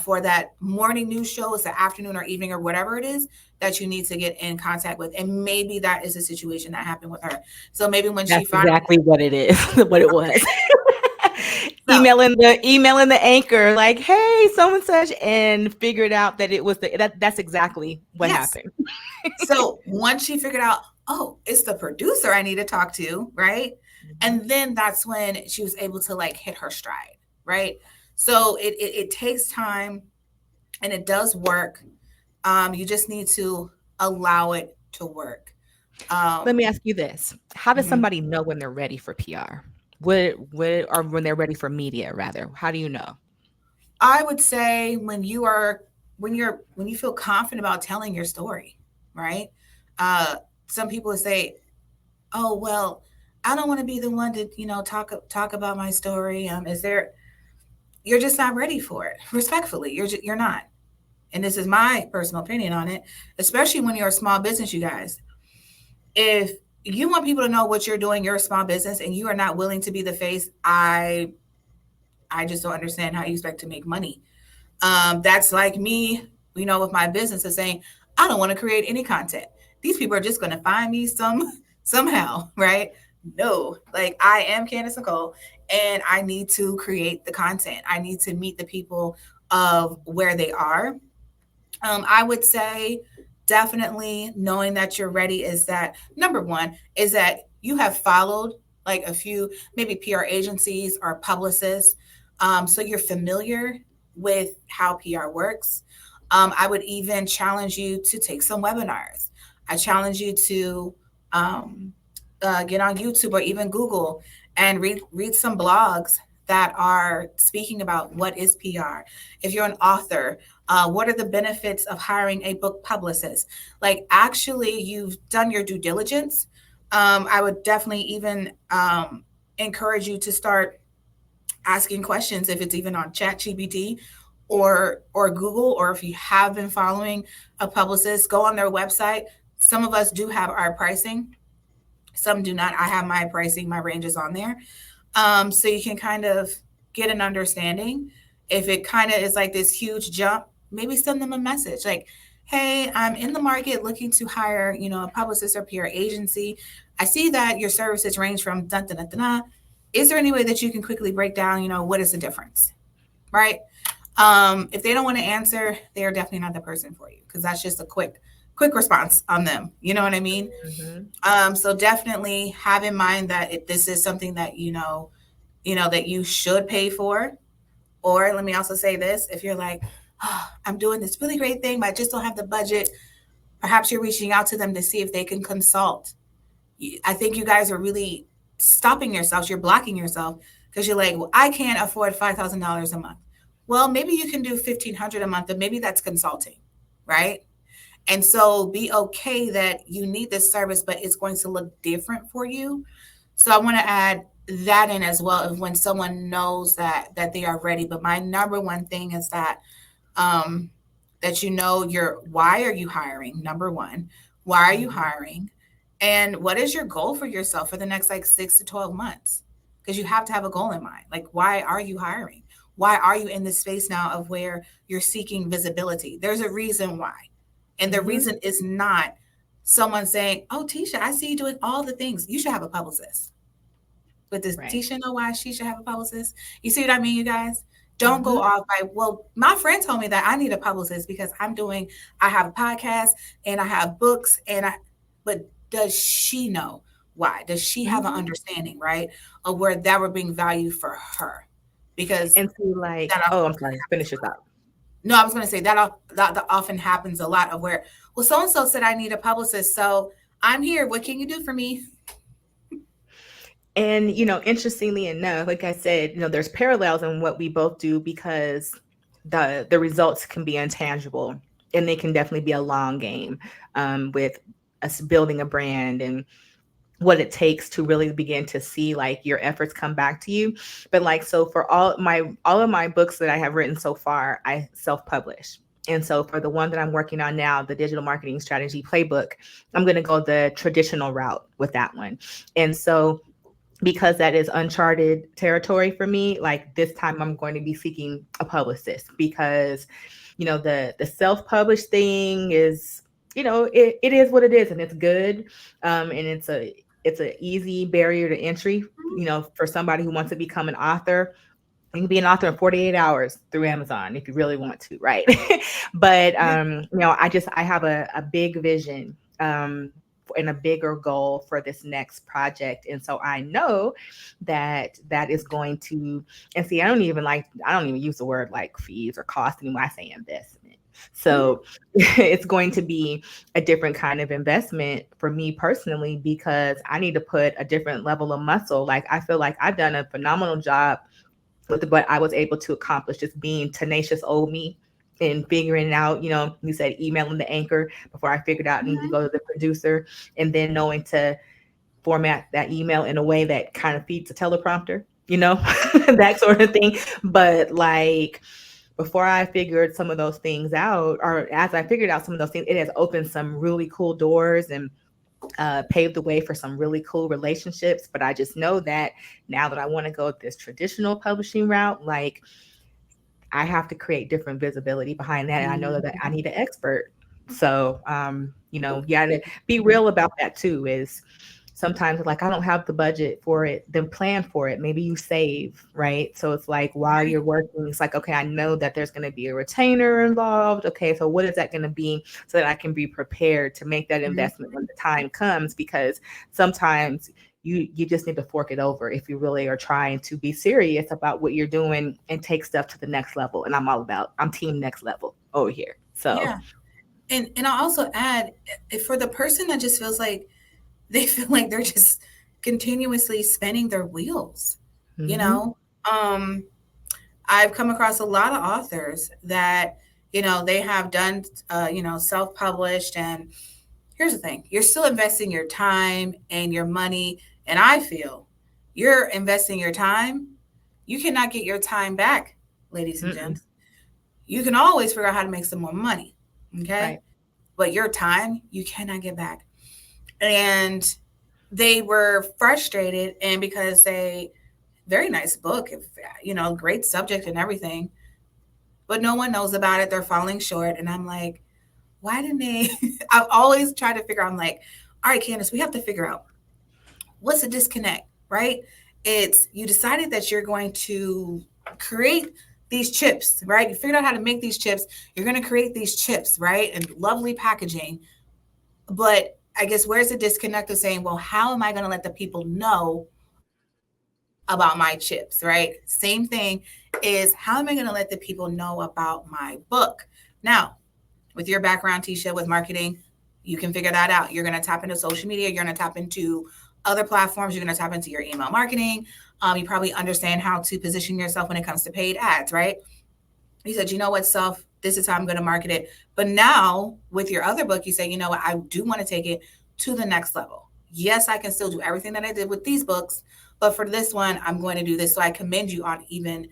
for that morning news show, it's the afternoon or evening or whatever it is that you need to get in contact with. And maybe that is a situation that happened with her. So maybe when she That's finally, exactly what it is, what it was. so Emailing the anchor, like, hey, so and such, and figured out that it was that's exactly what yes. happened. So once she figured out, oh, it's the producer I need to talk to, right? Mhm. And then that's when she was able to like hit her stride, right? So it takes time and it does work. You just need to allow it to work. Let Um, me ask you this. How does mhm. somebody know when they're ready for PR? Or when they're ready for media, rather? How do you know? I would say when you feel confident about telling your story, right? Uh, some people would say, "Oh, well, I don't want to be the one to, talk about my story." Is there? You're just not ready for it. Respectfully, you're not. And this is my personal opinion on it, especially when you're a small business, you guys. If you want people to know what you're doing, you're a small business, and you are not willing to be the face, I just don't understand how you expect to make money. That's like me, with my business is saying, I don't want to create any content. These people are just going to find me somehow, right? No, like I am Candice Nicole, and I need to create the content. I need to meet the people of where they are. I would say definitely knowing that you're ready is that number one is that you have followed like a few maybe PR agencies or publicists. So you're familiar with how PR works. I would even challenge you to take some webinars. I challenge you to um, get on YouTube or even Google and read some blogs that are speaking about what is PR. If you're an author, what are the benefits of hiring a book publicist? Like, actually, you've done your due diligence. I would definitely even encourage you to start asking questions if it's even on ChatGPT or Google, or if you have been following a publicist, go on their website. Some of us do have our pricing, some do not. I have my pricing, my ranges on there. So you can kind of get an understanding. If it kind of is like this huge jump, maybe send them a message like, hey, I'm in the market looking to hire, a publicist or PR agency. I see that your services range from dun, dun, dun, dun, dun. Is there any way that you can quickly break down, what is the difference? Right? If they don't want to answer, they are definitely not the person for you, because that's just a quick response on them. You know what I mean? Hmm. So definitely have in mind that if this is something that that you should pay for. Or let me also say this: if you're like, oh, I'm doing this really great thing, but I just don't have the budget, perhaps you're reaching out to them to see if they can consult. I think you guys are really stopping yourselves. You're blocking yourself because you're like, well, I can't afford $5,000 a month. Well, maybe you can do 1,500 a month, and maybe that's consulting, right? And so be okay that you need this service, but it's going to look different for you. So I want to add that in as well, of when someone knows that they are ready. But my number one thing is um, that your why are you hiring? Number one, why are you Hmm. hiring? And what is your goal for yourself for the next like 6 to 12 months? Because you have to have a goal in mind. Like, why are you hiring? Why are you in this space now of where you're seeking visibility? There's a reason why. And the Hmm. reason is not someone saying, oh, Tisha, I see you doing all the things. You should have a publicist. But does Right. Tisha know why she should have a publicist? You see what I mean, you guys? Don't go Hmm. off by, well, my friend told me that I need a publicist because I have a podcast and I have books but does she know why? Does she have an Hmm. understanding, right? Of where that would bring value for her? Because And so, like, that oh, often I'm sorry. Finish your thought. no, I was going to say that often happens a lot of where, well, so and so said I need a publicist, so I'm here. What can you do for me? And, interestingly enough, like I said, there's parallels in what we both do because the results can be intangible and they can definitely be a long game, with us building a brand and what it takes to really begin to see like your efforts come back to you. But like, so for all of my books that I have written so far, I self-publish. And so for the one that I'm working on now, the digital marketing strategy playbook, I'm going to go the traditional route with that one. And so because that is uncharted territory for me, like this time I'm going to be seeking a publicist because the self-published thing is, it is what it is, and it's good, and it's a easy barrier to entry, for somebody who wants to become an author. You can be an author in 48 hours through Amazon if you really want to, right? But Yeah. I have a big vision, and a bigger goal for this next project. And so I know that is going to, and see, I don't even use the word like fees or cost anymore. I say investment. Mhm. So it's going to be a different kind of investment for me personally because I need to put a different level of muscle. Like I feel like I've done a phenomenal job with what I was able to accomplish, just being tenacious old me and figuring it out. You said emailing the anchor before I figured out I need to Mhm. go to the producer, and then knowing to format that email in a way that kind of feeds a teleprompter, that sort of thing. But like before I figured some of those things out, or as I figured out some of those things, it has opened some really cool doors and paved the way for some really cool relationships. But I just know that now that I want to go this traditional publishing route, like I have to create different visibility behind that. And I know that I Mhm. need an expert. So, yeah, to be real about that too is sometimes like I don't have the budget for it, then plan for it. Maybe you save, right? So it's like while Right. you're working, it's like, okay, I know that there's going to be a retainer involved. Okay, so what is that going to be so that I can be prepared to make that Mhm. investment when the time comes? Because sometimes you just need to fork it over if you really are trying to be serious about what you're doing and take stuff to the next level. And I'm team next level over here. So Yeah. And I'll also add, for the person that just feels like they feel like they're just continuously spinning their wheels, you mhm. know. Um, I've come across a lot of authors that, they have done, self-published. And here's the thing: you're still investing your time and your money. And I feel you're investing your time. You cannot get your time back, ladies and Mm-mm. gents. You can always figure out how to make some more money. Okay. Right. But your time, you cannot get back. And they were frustrated, and because they, very nice book, if great subject and everything, but no one knows about it, they're falling short. And I'm like, why didn't they? I've always tried to figure out, I'm like, all right, Candice, we have to figure out what's the disconnect, right? It's, you decided that you're going to create these chips, right? You figured out how to make these chips. You're going to create these chips, right? And lovely packaging. But I guess where's the disconnect of saying, well, how am I going to let the people know about my chips, right? Same thing is, how am I going to let the people know about my book? Now, with your background, Tisha, with marketing, you can figure that out. You're going to tap into social media. You're going to tap into other platforms. You're going to tap into your email marketing. You probably understand how to position yourself when it comes to paid ads, right? You said, you know what, self, this is how I'm going to market it. But now with your other book, you say, you know what, I do want to take it to the next level. Yes, I can still do everything that I did with these books, but for this one, I'm going to do this. So I commend you on even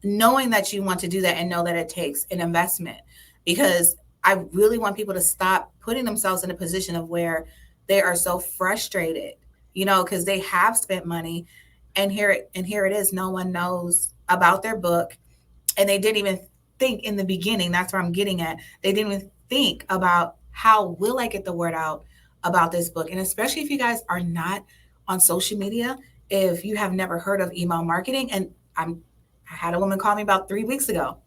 knowing that you want to do that and know that it takes an investment, because I really want people to stop putting themselves in a position of where they are so frustrated, because they have spent money, and here it is, no one knows about their book, and they didn't even think in the beginning. That's where I'm getting at. They didn't even think about, how will I get the word out about this book? And especially if you guys are not on social media, if you have never heard of email marketing, and I had a woman call me about 3 weeks ago,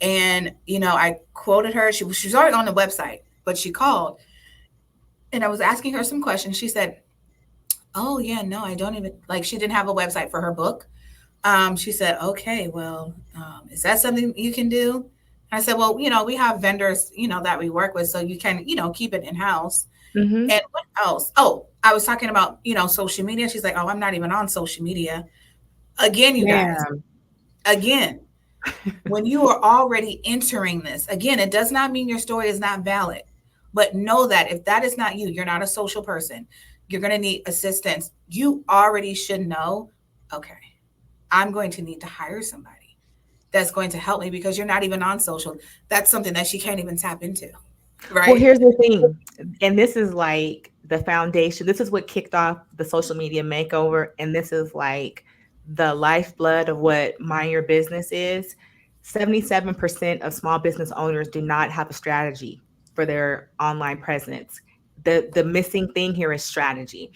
and I quoted her. She was already on the website, but she called, and I was asking her some questions. She said, "Oh yeah, no, I don't even like." She didn't have a website for her book. She said, okay, well, is that something you can do? I said, well, we have vendors, that we work with, so you can, keep it in house. Mhm. And what else? Oh, I was talking about, social media. She's like, oh, I'm not even on social media. Again, you guys, Ma'am. again, when you are already entering this, again, it does not mean your story is not valid, but know that if that is not you, you're not a social person, you're going to need assistance. You already should know, okay, I'm going to need to hire somebody that's going to help me, because you're not even on social. That's something that she can't even tap into, Well, right? here's the thing, and this is like the foundation. This is what kicked off the social media makeover, and this is like the lifeblood of what Mind Your Business is. 77% of small business owners do not have a strategy for their online presence. The missing thing here is strategy.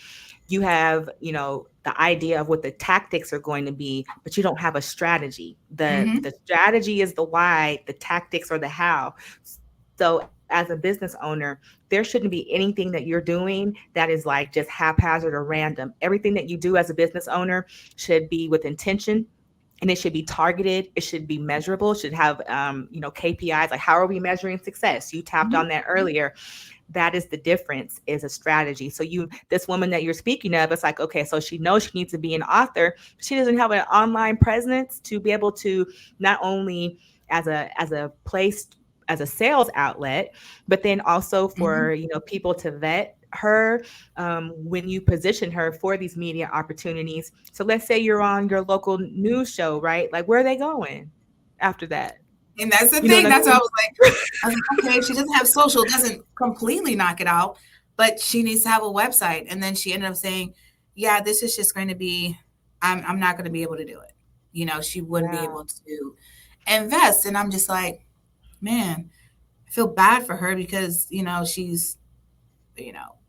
You have, the idea of what the tactics are going to be, but you don't have a strategy. The Mm-hmm. strategy is the why, the tactics are the how. So as a business owner, there shouldn't be anything that you're doing that is like just haphazard or random. Everything that you do as a business owner should be with intention, and it should be targeted. It should be measurable. It should have, KPIs. Like, how are we measuring success? You tapped Mhm. on that earlier. That is the difference, is a strategy. So this woman that you're speaking of, it's like, okay, so she knows she needs to be an author. She doesn't have an online presence to be able to, not only as a place, as a sales outlet, but then also Mhm. for, people to vet her, when you position her for these media opportunities. So let's say you're on your local news show, right? Like, where are they going after that? And that's the You know what thing. I That's what mean? I was like, okay, if she doesn't have social, it doesn't completely knock it out, but she needs to have a website. And then she ended up saying, yeah, this is just going to be, I'm not going to be able to do it. She wouldn't be Yeah. able to invest. And I'm just like, man, I feel bad for her because, she's,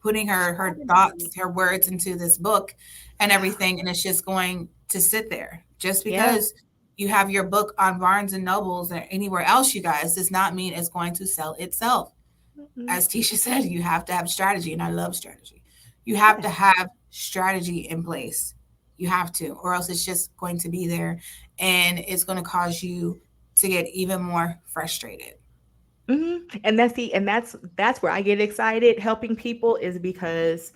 putting her Strategy. thoughts, her words into this book and Yeah. everything. And it's just going to sit there just Yeah. because you have your book on Barnes and Nobles or anywhere else, you guys, does not mean it's going to sell itself. Mhm. As Tisha said, you have to have strategy, and I love strategy. You have to Yeah. have strategy in place. You have to, or else it's just going to be there and it's going to cause you to get even more frustrated. And that's where I get excited helping people, is because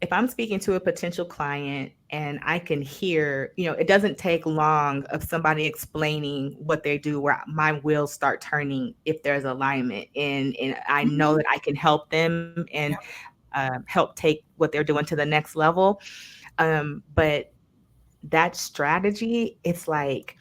if I'm speaking to a potential client and I can hear, it doesn't take long of somebody explaining what they do where my wheels start turning if there's alignment, and I know Mm-hmm. that I can help them and Yep. help take what they're doing to the next level. But that strategy, it's like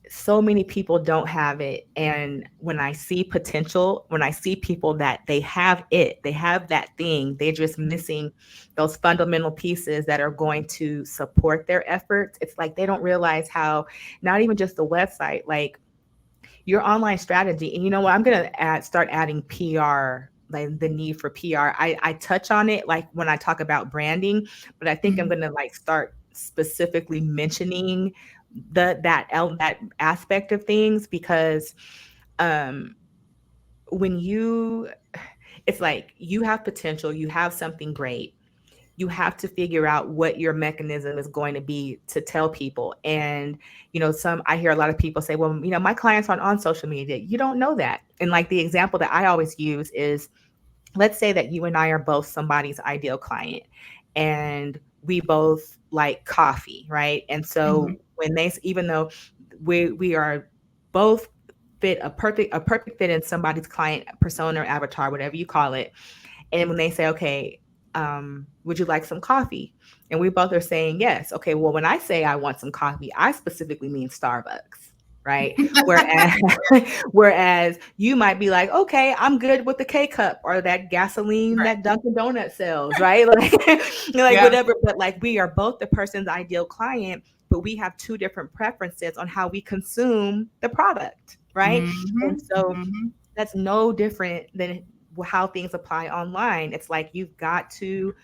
so many people don't have it. And when I see potential, when I see people that they have that thing, they're just missing those fundamental pieces that are going to support their efforts. It's like they don't realize how, not even just the website, like your online strategy. And you know what? I'm going to start adding PR, like the need for PR. I touch on it like when I talk about branding, but I think I'm Mm-hmm. going to like start specifically mentioning that aspect of things, because um when you it's like you have potential, you have something great, you have to figure out what your mechanism is going to be to tell people. And some I hear a lot of people say, well, my clients aren't on social media. You don't know that. And like the example that I always use is, let's say that you and I are both somebody's ideal client, and we both like coffee, right? And Mm-hmm. so when they, even though we are both fit a perfect fit in somebody's client persona or avatar, whatever you call it, and when they say, okay, would you like some coffee? And we both are saying yes. Okay, well, when I say I want some coffee, I specifically mean Starbucks, right? Whereas, whereas you might be like, okay, I'm good with the K cup or that gasoline Right. that Dunkin' Donut sells, right? Like, like Yeah. whatever. But like, we are both the person's ideal client, but we have two different preferences on how we consume the product, right? And Mm-hmm. so Mm-hmm. that's no different than how things apply online. It's like you've got to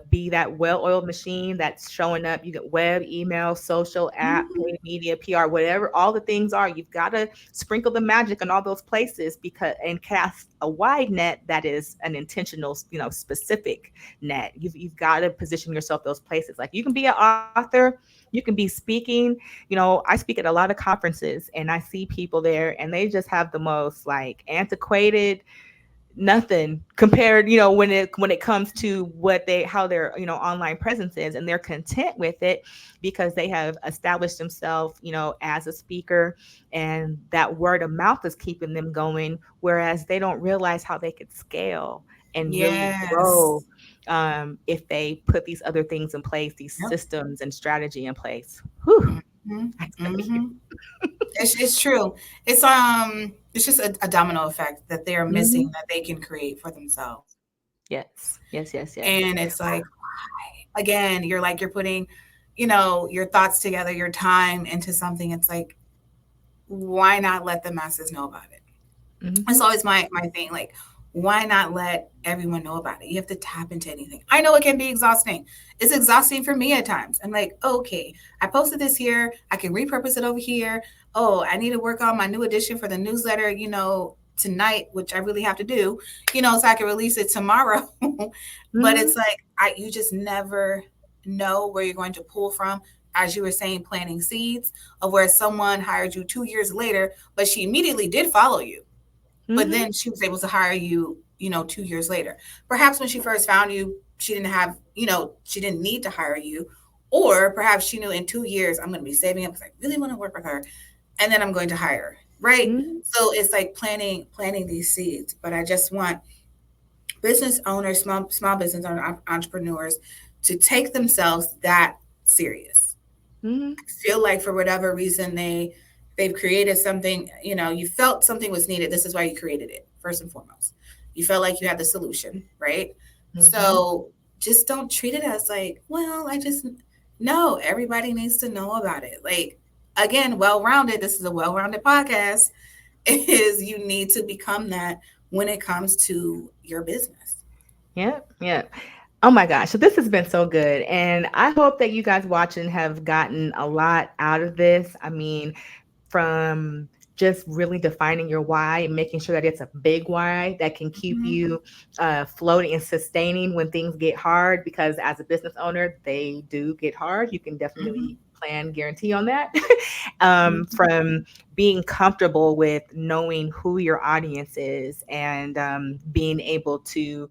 be that well-oiled machine that's showing up. You get web, email, social, app, Mm-hmm. paid media, PR, whatever all the things are. You've got to sprinkle the magic in all those places, because and cast a wide net that is an intentional, specific net. You've got to position yourself those places. Like, you can be an author, you can be speaking. I speak at a lot of conferences, and I see people there, and they just have the most like antiquated nothing compared, when it comes to what they how their online presence is, and they're content with it because they have established themselves, as a speaker, and that word of mouth is keeping them going, whereas they don't realize how they could scale and really grow, Yes. if they put these other things in place, these Yep. systems and strategy in place. Whew, Mm-hmm. I tell you. Mm-hmm. It's true. It's just a domino effect that they're missing Mhm. that they can create for themselves. Yes, yes, yes, yes. And it's like, again, you're putting, your thoughts together, your time into something. It's like, why not let the masses know about it? That's Mhm. always my thing. Like, why not let everyone know about it? You have to tap into anything. I know it can be exhausting. It's exhausting for me at times. I'm like, okay, I posted this here. I can repurpose it over here. Oh, I need to work on my new edition for the newsletter, tonight, which I really have to do, so I can release it tomorrow. But it's Mhm. like, you just never know where you're going to pull from as you were saying, planting seeds of where someone hired you 2 years later, but she immediately did follow you. But Mm-hmm. then she was able to hire you, 2 years later. Perhaps when she first found you, she didn't have, she didn't need to hire you. Or perhaps she knew in 2 years, I'm going to be saving up because I really want to work with her. And then I'm going to hire her. Right. Mm-hmm. So it's like planting these seeds. But I just want business owners, small business owner, entrepreneurs to take themselves that serious. Mm-hmm. Feel like for whatever reason they've created something, you felt something was needed. This is why you created it, first and foremost. You felt like you had the solution, right? Mm-hmm. So just don't treat it as like, well, I just no, everybody needs to know about it. Like again, well-rounded, this is a well-rounded podcast, is you need to become that when it comes to your business. Yeah, yeah. Oh my gosh. So this has been so good. And I hope that you guys watching have gotten a lot out of this. I mean, from just really defining your why and making sure that it's a big why that can keep Mhm. you floating and sustaining when things get hard. Because as a business owner, they do get hard. You can definitely Mhm. plan guarantee on that. Mhm. From being comfortable with knowing who your audience is and being able to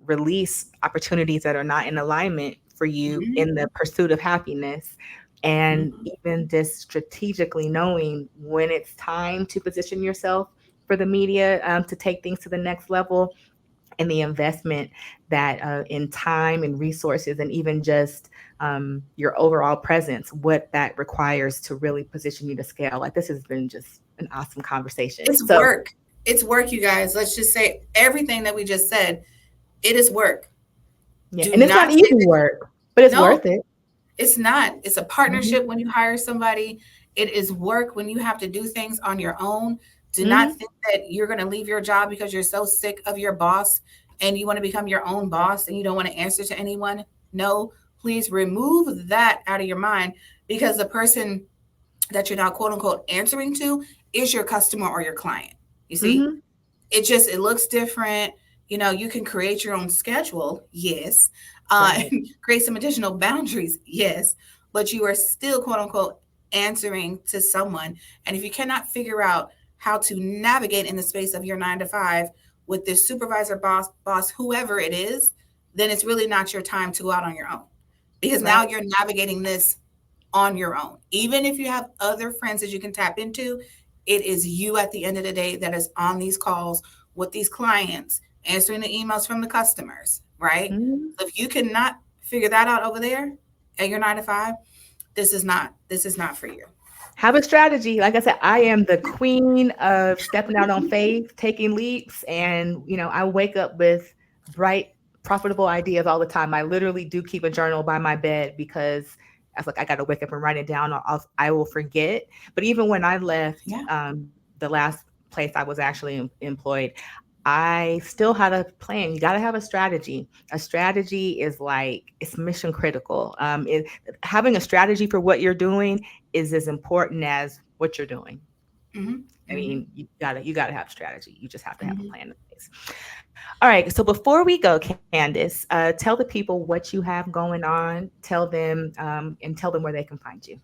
release opportunities that are not in alignment for you Mhm. in the pursuit of happiness, and Mhm. even just strategically knowing when it's time to position yourself for the media, to take things to the next level, and the investment that in time and resources, and even just your overall presence, what that requires to really position you to scale. Like this has been just an awesome conversation. It's So work. It's work, you guys. Let's just say everything that we just said, it is work. yeah, Do and it's not not easy say that. work, but it's No, worth it. it's not. It's a Hmm. partnership when you hire somebody. It is work when you have to do things on your own. Do not Hmm. think that you're going to leave your job because you're so sick of your boss and you want to become your own boss and you don't want to answer to anyone. No, please remove that out of your mind, because the person that you're now quote unquote answering to is your customer or your client. You see? Hmm. It looks different. You can create your own schedule, yes. Right. Create some additional boundaries, yes, but you are still quote unquote answering to someone. And if you cannot figure out how to navigate in the space of your 9 to 5 with this supervisor, boss, whoever it is, then it's really not your time to go out on your own, because now Right. you're navigating this on your own. Even if you have other friends that you can tap into, it is you at the end of the day that is on these calls with these clients, answering the emails from the customers, right? Mhm. So if you cannot figure that out over there at your 9 to 5, this is not for you. Have a strategy. Like I said, I am the queen of stepping out on faith, taking leaps, and I wake up with bright, profitable ideas all the time. I literally do keep a journal by my bed because I was like, I got to wake up and write it down, or I will forget. But even when I left Yeah. the last place I was actually employed, I still had a plan. You got to have a strategy. A strategy is like it's mission critical. Having a strategy for what you're doing is as important as what you're doing. Hmm. I Hmm. mean, you gotta have strategy. You just have to have a Hmm. plan in place. All right. So before we go, Candice, tell the people what you have going on. Tell them and tell them where they can find you.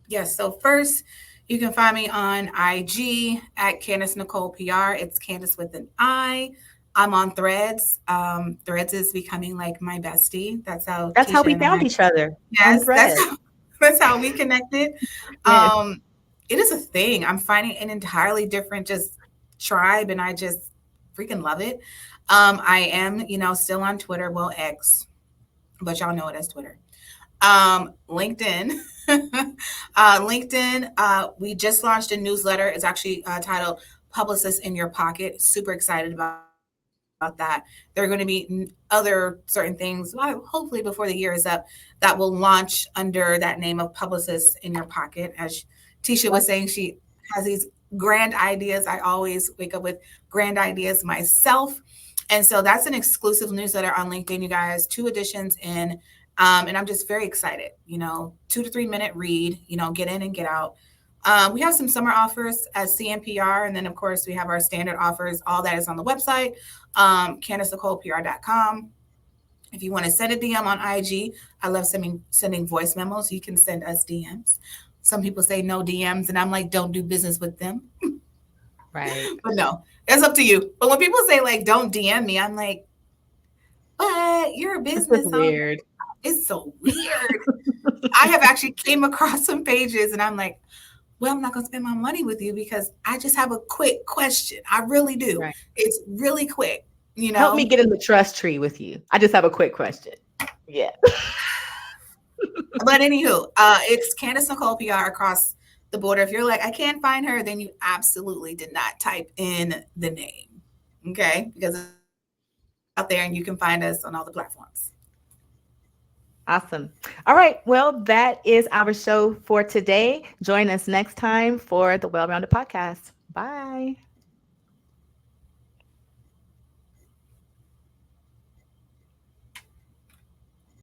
Yes. So first, you can find me on IG at Candice Nicole PR. It's Candice with an I. I'm on Threads. Threads is becoming like my bestie. That's how That's how Tisha we and I. found each other on Yes, that's Thread. that's how we connected. Yeah. It is a thing. I'm finding an entirely different just tribe, and I just freaking love it. I am, still on Twitter, well X, but y'all know it as Twitter. LinkedIn, LinkedIn. We just launched a newsletter. It's actually titled "Publicist in Your Pocket." Super excited about that. There are going to be other certain things, well, hopefully before the year is up, that will launch under that name of "Publicist in Your Pocket." As Tisha was saying, she has these grand ideas. I always wake up with grand ideas myself. And so that's an exclusive newsletter on LinkedIn, you guys, 2 editions in. And I'm just very excited, 2 to 3 minute read, get in and get out. We have some summer offers at CNPR. And then, of course, we have our standard offers. All that is on the website, CandiceNicolePR.com. If you want to send a DM on IG, I love sending voice memos. You can send us DMs. Some people say no DMs, and I'm like, don't do business with them. Right. But no, it's up to you. But when people say like, don't DM me, I'm like, but you're a It's just business owner. weird. It's so weird. I have actually came across some pages, and I'm like, well, I'm not going to spend my money with you because I just have a quick question. I really do. Right. It's really quick, you Help me know? get in the trust tree with you. I just have a quick question. Yeah. But anywho, it's Candice Nicole PR across the border. If you're like, I can't find her, then you absolutely did not type in the name. Okay? Because it's out there and you can find us on all the platforms. Awesome. All right. Well, that is our show for today. Join us next time for the Well Rounded Podcast. Bye.